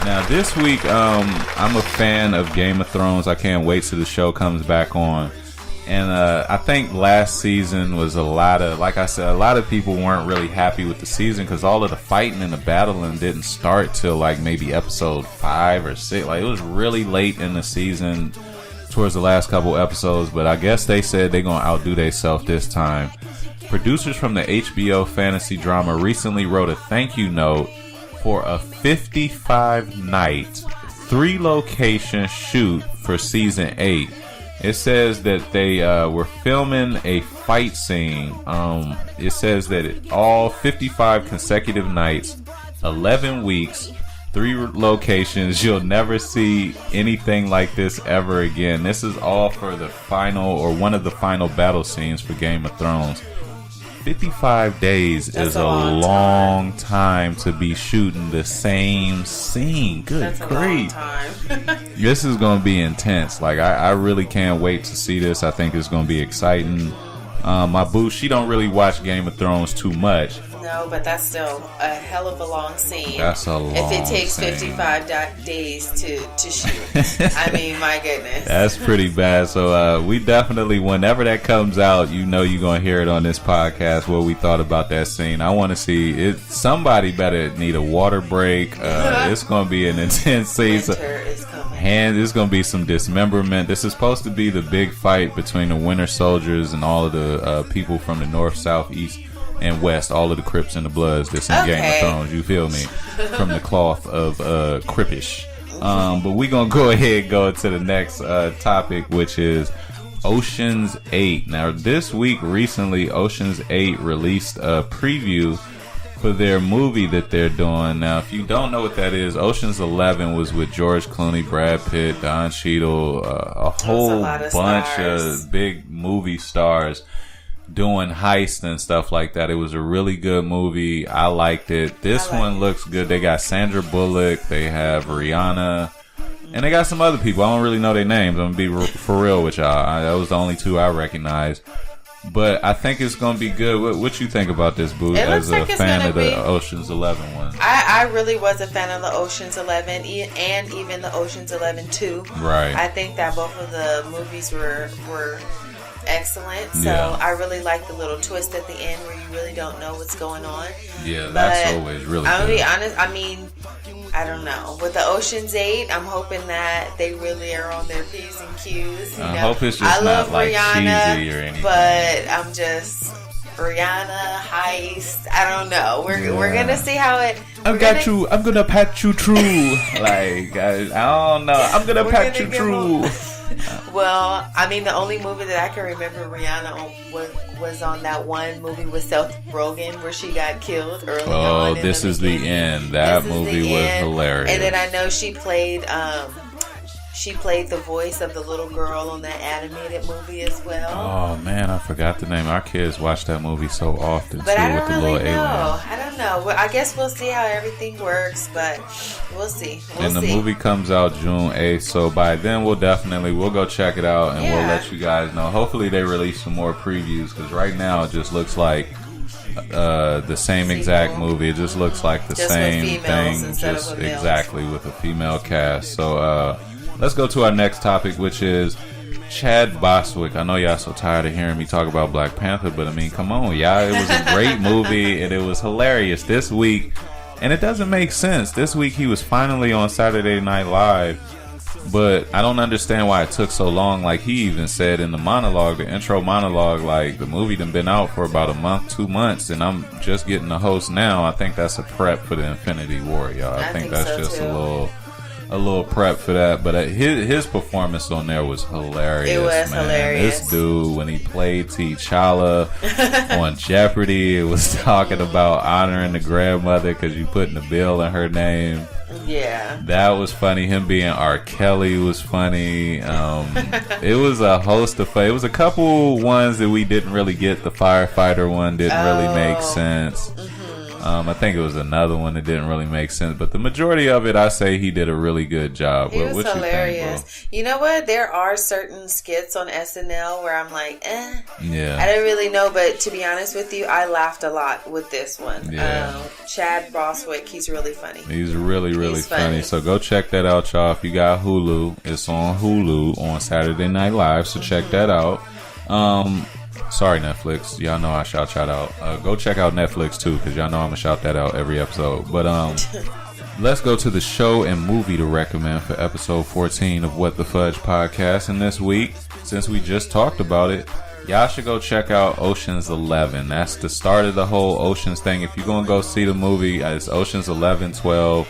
Speaker 3: Now this week, I'm a fan of Game of Thrones. I can't wait till the show comes back on. And I think last season was a lot of people weren't really happy with the season because all of the fighting and the battling didn't start till like maybe episode 5 or 6. Like, it was really late in the season towards the last couple episodes, but I guess they said they're going to outdo themselves this time. Producers from the HBO fantasy drama recently wrote a thank you note for a 55-night, 3-location shoot for season 8. It says that they were filming a fight scene. It says that all 55 consecutive nights, 11 weeks, 3 locations. You'll never see anything like this ever again. This is all for the final, or one of the final battle scenes for Game of Thrones. 55 days is a long time to be shooting the same scene. Good grief. This is going to be intense. Like, I really can't wait to see this. I think it's going to be exciting. My boo, she don't really watch Game of Thrones too much.
Speaker 4: No, but that's still a hell of a long scene.
Speaker 3: That's a long
Speaker 4: If it takes
Speaker 3: scene.
Speaker 4: 55 days to shoot. I mean, my goodness.
Speaker 3: That's pretty bad. So we definitely, whenever that comes out, you know you're going to hear it on this podcast, what we thought about that scene. I want to see it. Somebody better need a water break. It's going to be an intense scene.
Speaker 4: Winter is coming.
Speaker 3: There's going to be some dismemberment. This is supposed to be the big fight between the Winter Soldiers and all of the people from the North, South, East, and West, all of the Crips and the Bloods that's in Game of Thrones, you feel me? From the cloth of Crippish. But we're going to go ahead and go to the next topic, which is Ocean's 8. Now, this week, recently, Ocean's 8 released a preview for their movie that they're doing. Now, if you don't know what that is, Ocean's 11 was with George Clooney, Brad Pitt, Don Cheadle, a whole bunch of big movie stars doing heists and stuff like that. It was a really good movie. I liked it. This one looks good. They got Sandra Bullock, they have Rihanna, and they got some other people. I don't really know their names. I'm gonna be for real with y'all. That was the only 2 I recognized. But I think it's gonna be good. What you think about this, Boo? As a fan of the Ocean's 11 one,
Speaker 4: I really was a fan of the Ocean's 11 and even the Ocean's 11 2.
Speaker 3: Right.
Speaker 4: I think that both of the movies were excellent. So I really like the little twist at the end where you really don't know what's going on.
Speaker 3: Yeah, that's always really good.
Speaker 4: I'll be honest, I mean, I don't know. With the Ocean's 8, I'm hoping that they really are on their P's and Q's.
Speaker 3: I hope it's just not like
Speaker 4: Rihanna,
Speaker 3: cheesy or anything.
Speaker 4: But I'm just Rihanna heist. I don't know. We're gonna see how it.
Speaker 3: I'm gonna pat you true. Like I don't know. I'm gonna pat you true.
Speaker 4: Well, I mean, the only movie that I can remember Rihanna on was on that one movie with Seth Rogen where she got killed early on.
Speaker 3: Oh, This Is the End. That movie was hilarious.
Speaker 4: And then I know she played the voice of the little girl on that animated movie as well.
Speaker 3: Oh man, I forgot the name. Our kids watch that movie so often
Speaker 4: but
Speaker 3: too,
Speaker 4: I don't
Speaker 3: with the
Speaker 4: really
Speaker 3: little
Speaker 4: know.
Speaker 3: aliens.
Speaker 4: I don't know. Yeah, well, I guess we'll see how everything works, but we'll see.
Speaker 3: The movie comes out June 8th, so by then we'll go check it out, and we'll let you guys know. Hopefully they release some more previews, because right now it just looks like the same exact movie. It just looks like the same thing, just exactly with a female cast. So let's go to our next topic, which is Chad Boswick. I know y'all so tired of hearing me talk about Black Panther, but I mean, come on, y'all. It was a great movie, and it was hilarious this week. And it doesn't make sense. This week he was finally on Saturday Night Live, but I don't understand why it took so long. Like he even said in the monologue, the intro monologue, like the movie done been out for about a month, 2 months, and I'm just getting the host now. I think that's a prep for the Infinity War, y'all. I think that's so just too. A little prep for that, but his performance on there was hilarious. It was hilarious. This dude, when he played T'Challa on Jeopardy, it was talking about honoring the grandmother because you putting the bill in her name. Yeah, that was funny. Him being R. Kelly was funny. It was a host of fun. It was a couple ones that we didn't really get. The firefighter one didn't really make sense. I think it was another one that didn't really make sense, but the majority of it, I say he did a really good job.
Speaker 4: He was hilarious. You know what? There are certain skits on SNL where I'm like, yeah, I don't really know, but to be honest with you, I laughed a lot with this one. Yeah. Chad Boswick, he's really funny.
Speaker 3: He's really funny. So go check that out, y'all. If you got Hulu, it's on Hulu on Saturday Night Live, so check that out. Sorry, Netflix. Y'all know I shout out. Go check out Netflix too, because y'all know I'm gonna shout that out every episode. But let's go to the show and movie to recommend for episode 14 of What the Fudge podcast. And this week, since we just talked about it, y'all should go check out Ocean's 11. That's the start of the whole Ocean's thing. If you're gonna go see the movie, it's Ocean's 11, 12.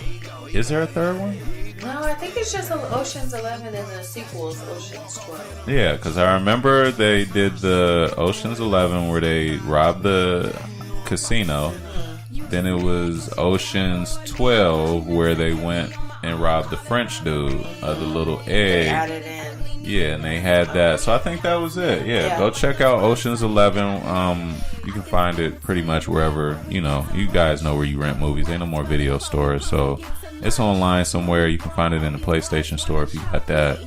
Speaker 3: Is there a third one?
Speaker 4: No, I think it's just Ocean's 11 and the sequels, Ocean's 12.
Speaker 3: Yeah, because I remember they did the Ocean's 11 where they robbed the casino. Mm-hmm. Then it was Ocean's 12 where they went and robbed the French dude of the little egg. They added in. Yeah, and they had that. So I think that was it. Yeah, go check out Ocean's 11. You can find it pretty much wherever, you guys know where you rent movies. Ain't no more video stores, so it's online somewhere. You can find it in the PlayStation Store if you got that.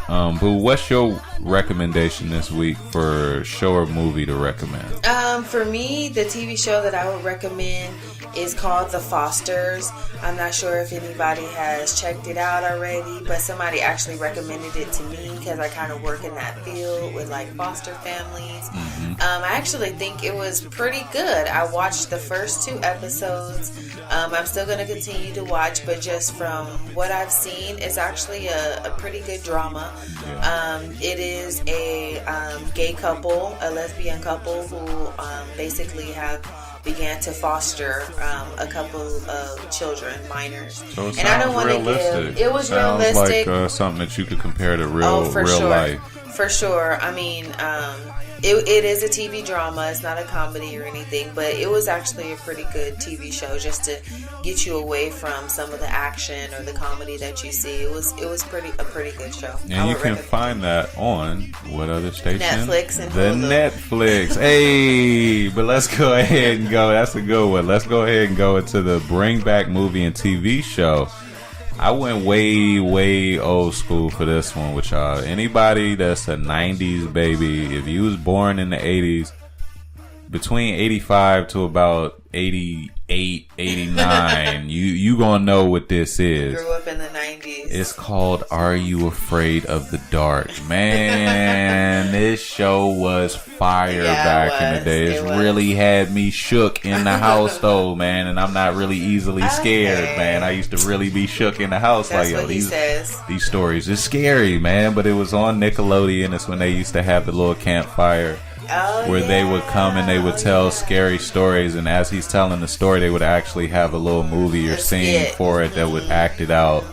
Speaker 3: But what's your recommendation this week for show or movie to recommend?
Speaker 4: For me, the TV show that I would recommend is called The Fosters. I'm not sure if anybody has checked it out already, but somebody actually recommended it to me because I kind of work in that field with like foster families. Mm-hmm. I actually think it was pretty good. I watched the first 2 episodes. I'm still going to continue to watch, but just from what I've seen, it's actually a pretty good drama. Yeah. It is a gay couple, a lesbian couple who basically began to foster a couple of children, minors.
Speaker 3: So it sounds realistic.
Speaker 4: It was realistic.
Speaker 3: Like something that you could compare to real life.
Speaker 4: For sure. I mean, it is a TV drama. It's not a comedy or anything, but it was actually a pretty good TV show just to get you away from some of the action or the comedy that you see. It was a pretty good show.
Speaker 3: And you can find that on what other station?
Speaker 4: Netflix and
Speaker 3: Hulu.
Speaker 4: Netflix.
Speaker 3: Hey, but let's go ahead and go. That's a good one. Let's go ahead and go into the Bring Back movie and TV show. I went way old school for this one with y'all. Anybody that's a 90s baby, if you was born in the 80s, between 85 to about 88, 89, you gonna know what this is.
Speaker 4: Grew up in the 90s.
Speaker 3: It's called Are You Afraid of the Dark? Man, this show was fire back in the day. It really had me shook in the house though, man, and I'm not really easily scared, man. I used to really be shook in the house.
Speaker 4: That's
Speaker 3: like, yo,
Speaker 4: these
Speaker 3: stories is scary, man, but it was on Nickelodeon. It's when they used to have the little campfire. Where they would come and they would tell scary stories, and as he's telling the story, they would actually have a little movie or scene for it that would act it out.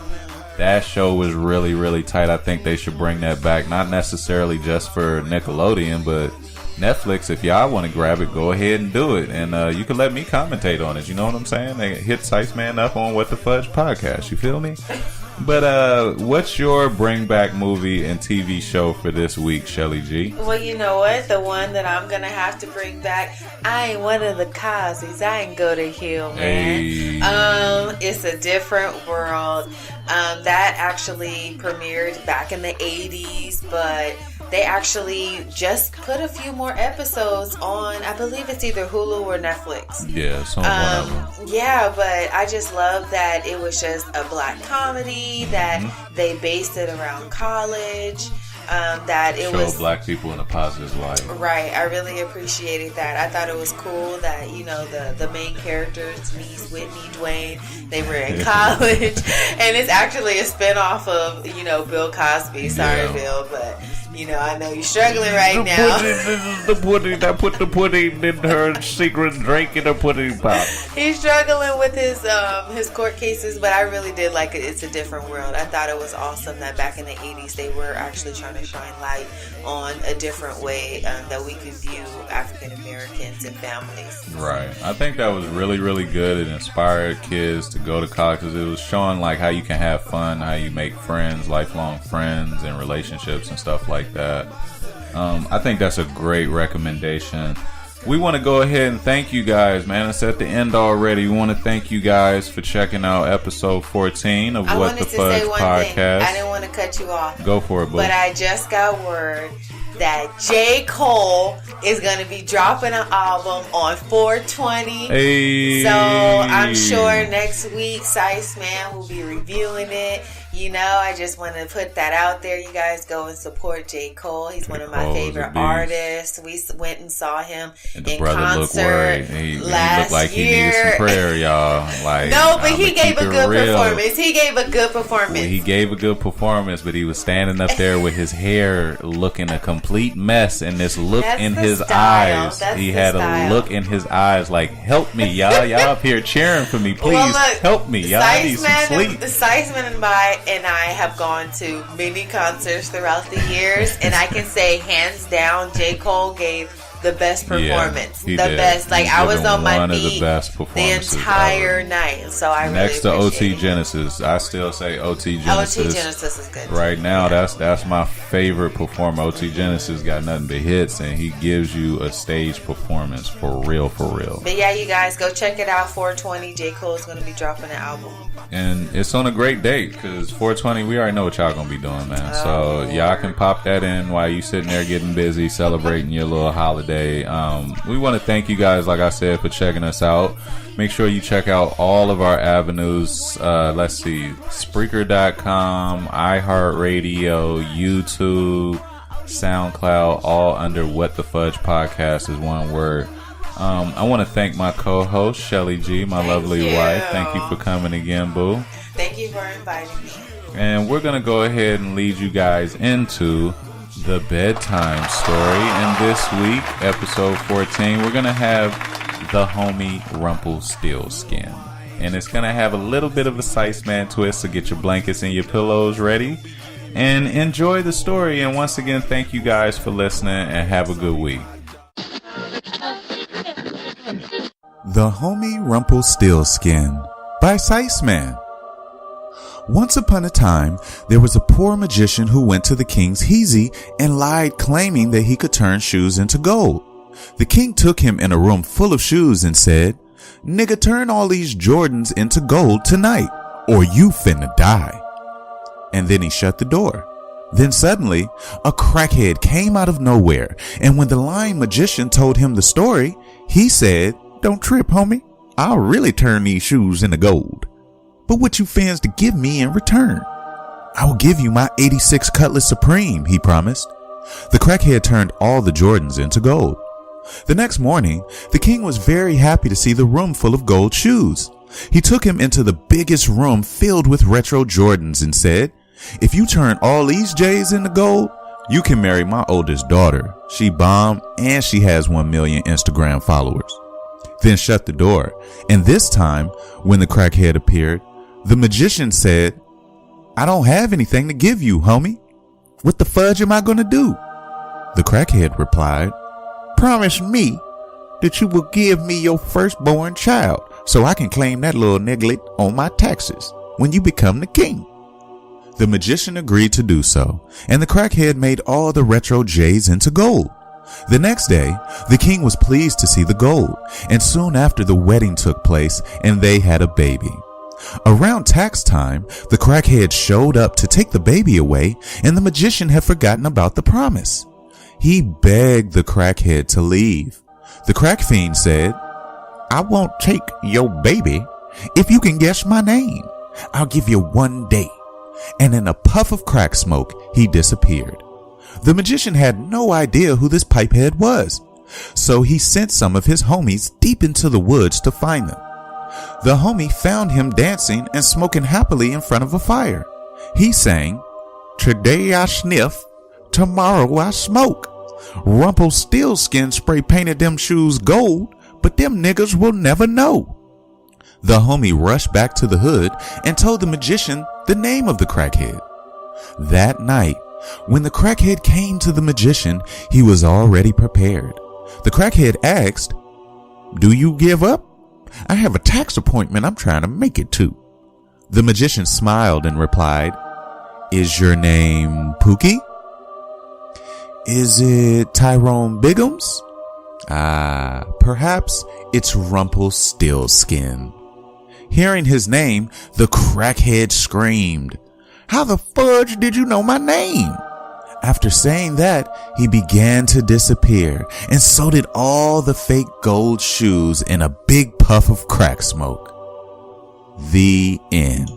Speaker 3: That show was really tight. I think they should bring that back, not necessarily just for Nickelodeon, but Netflix. If y'all want to grab it, go ahead and do it, and you can let me commentate on it. You know what I'm saying? They hit Sites Man up on What the Fudge podcast. You feel me? But what's your bring back movie and TV show for this week, Shelly G?
Speaker 4: Well, you know what? The one that I'm gonna have to bring back. I ain't one of the Cosby's. I ain't go to hell, man.
Speaker 3: Hey.
Speaker 4: It's a different world. That actually premiered back in the 80s, but they actually just put a few more episodes on. I believe it's either Hulu or Netflix.
Speaker 3: Yeah, it's on one of them.
Speaker 4: Yeah, but I just love that it was just a black comedy, that they based it around college. That it was
Speaker 3: black people in a positive light.
Speaker 4: Right. I really appreciated that. I thought it was cool that, you know, the main characters, Denise, Whitney, Dwayne, they were in college. And it's actually a spinoff of, you know, Bill Cosby. Sorry, Bill, but you know, I know you're struggling right now.
Speaker 3: The pudding, I put the pudding in her secret drink in a pudding pot.
Speaker 4: He's struggling with his court cases, but I really did like it. It's a different world. I thought it was awesome that back in the 80s they were actually trying to shine light on a different way that we could view African Americans and families.
Speaker 3: Right. I think that was really, really good. It inspired kids to go to college because it was showing like how you can have fun, how you make friends, lifelong friends, and relationships and stuff like that. I think that's a great recommendation. We want to go ahead and thank you guys, man. It's at the end already. We want to thank you guys for checking out episode 14 of What the Fudge Podcast.
Speaker 4: I didn't want to cut you off.
Speaker 3: Go for it, boo.
Speaker 4: But I just got word that J. Cole is going to be dropping an album on 420.
Speaker 3: Hey.
Speaker 4: So I'm sure next week Sice Man will be reviewing it. You know, I just want to put that out there. You guys go and support J. Cole. He's one of my favorite artists. We went and saw him in concert
Speaker 3: He
Speaker 4: last
Speaker 3: looked like
Speaker 4: year.
Speaker 3: He needed some prayer, y'all. Like,
Speaker 4: no, but he gave a good performance. He gave a good performance.
Speaker 3: Well, he gave a good performance, but he was standing up there with his hair looking a complete mess and this look in his eyes. He had a look in his eyes like, help me, y'all. Y'all up here cheering for me. Please help me, y'all. I need some sleep.
Speaker 4: Siceman and I have gone to many concerts throughout the years, and I can say hands down J. Cole gave the best performance.
Speaker 3: Yeah,
Speaker 4: the best. Like, I was on my feet
Speaker 3: the
Speaker 4: entire night. So I
Speaker 3: next
Speaker 4: really
Speaker 3: to OT
Speaker 4: it.
Speaker 3: Genesis. I still say OT Genesis.
Speaker 4: OT Genesis is good.
Speaker 3: Right now, that's my favorite performer. OT Genesis got nothing but hits, and he gives you a stage performance for real, for real.
Speaker 4: But yeah, you guys go check it out. 420. J. Cole is going to be dropping an album.
Speaker 3: And it's on a great date because 420, we already know what y'all going to be doing, man. So y'all can pop that in while you sitting there getting busy, celebrating your little holiday. We want to thank you guys, like I said, for checking us out. Make sure you check out all of our avenues. Let's see, Spreaker.com, iHeartRadio, YouTube, SoundCloud, all under What the Fudge Podcast is one word. I want to thank my co-host, Shelly G, my lovely wife. Thank you for coming again, boo.
Speaker 4: Thank you for inviting me.
Speaker 3: And we're going to go ahead and lead you guys into the bedtime story. And this week, episode 14, we're going to have the Homie Rumpelstiltskin. And it's going to have a little bit of a Sice Man twist, so get your blankets and your pillows ready and enjoy the story. And once again, thank you guys for listening and have a good week.
Speaker 1: The Homie Rumpelstiltskin by Sice Man. Once upon a time, there was a poor magician who went to the king's hezi and lied, claiming that he could turn shoes into gold. The king took him in a room full of shoes and said, "Nigga, turn all these Jordans into gold tonight, or you finna die." And then he shut the door. Then suddenly, a crackhead came out of nowhere, and when the lying magician told him the story, he said, "Don't trip, homie. I'll really turn these shoes into gold. But what you fans to give me in return?" "I will give you my 86 Cutlass Supreme," he promised. The crackhead turned all the Jordans into gold. The next morning, the king was very happy to see the room full of gold shoes. He took him into the biggest room filled with retro Jordans and said, "If you turn all these J's into gold, you can marry my oldest daughter. She bomb and she has 1 million Instagram followers." Then shut the door. And this time, when the crackhead appeared, the magician said, "I don't have anything to give you, homie. What the fudge am I going to do?" The crackhead replied, "Promise me that you will give me your firstborn child so I can claim that little niglet on my taxes when you become the king." The magician agreed to do so, and the crackhead made all the retro J's into gold. The next day, the king was pleased to see the gold, and soon after the wedding took place and they had a baby. Around tax time, the crackhead showed up to take the baby away, and the magician had forgotten about the promise. He begged the crackhead to leave. The crack fiend said, "I won't take your baby if you can guess my name. I'll give you 1 day." And in a puff of crack smoke, he disappeared. The magician had no idea who this pipehead was, so he sent some of his homies deep into the woods to find them. The homie found him dancing and smoking happily in front of a fire. He sang, "Today I sniff, tomorrow I smoke. Rumpelstiltskin spray painted them shoes gold, but them niggas will never know." The homie rushed back to the hood and told the magician the name of the crackhead. That night, when the crackhead came to the magician, he was already prepared. The crackhead asked, "Do you give up? I have a tax appointment I'm trying to make it to." The magician smiled and replied, "Is your name Pookie? Is it Tyrone Biggums? Perhaps it's Rumpelstiltskin." Hearing his name, the crackhead screamed, "How the fudge did you know my name?" After saying that, he began to disappear, and so did all the fake gold shoes in a big puff of crack smoke. The end.